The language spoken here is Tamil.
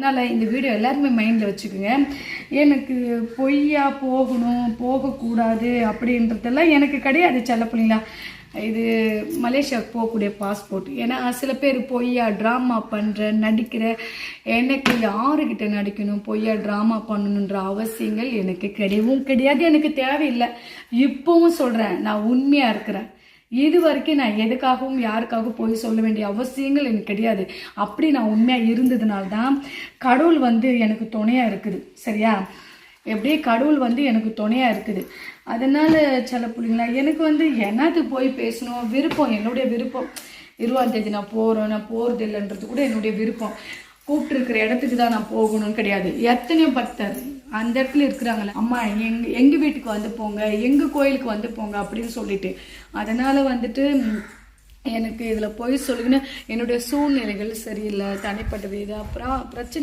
அதனால் இந்த வீடியோ எல்லாருமே மைண்டில் வச்சுக்கோங்க. எனக்கு பொய்யா போகணும் போகக்கூடாது அப்படின்றதெல்லாம் எனக்கு கிடையாது செல்ல பிள்ளைங்களா. இது மலேசியாவுக்கு போகக்கூடிய பாஸ்போர்ட். ஏன்னா சில பேர் பொய்யா ட்ராமா பண்ணுற நடிக்கிற, எனக்கு யாருக்கிட்ட நடிக்கணும் பொய்யா ட்ராமா பண்ணணுன்ற அவசியங்கள் எனக்கு கிடையாது, எனக்கு தேவையில்லை. இப்போவும் சொல்கிறேன், நான் உண்மையாக இருக்கிறேன். இது வரைக்கும் நான் எதுக்காகவும் யாருக்காகவும் போய் சொல்ல வேண்டிய அவசியங்கள் எனக்கு கிடையாது. அப்படி நான் உண்மையாக இருந்ததுனால்தான் கடவுள் எனக்கு துணையாக இருக்குது. சரியா? எப்படியே கடவுள் எனக்கு துணையாக இருக்குது. அதனால் சில பிள்ளைங்களா எனக்கு என்னது போய் பேசணும் விருப்பம், என்னுடைய விருப்பம். 20ஆம் தேதி நான் போகிறேன், நான் போகிறது இல்லைன்றது கூட என்னுடைய விருப்பம். கூப்பிட்டுருக்கிற இடத்துக்கு தான் நான் போகணும்னு கிடையாது. எத்தனையோ பக்தர் அந்த இடத்துல இருக்கிறாங்களே, அம்மா எங்கள் வீட்டுக்கு வந்து போங்க, எங்கள் கோயிலுக்கு வந்து போங்க அப்படின்னு சொல்லிட்டு. அதனால் எனக்கு இதில் போய் சொல்லுங்கன்னு என்னுடைய சூழ்நிலைகள் சரியில்லை, தனிப்பட்டது இது அப்புறம் பிரச்சனை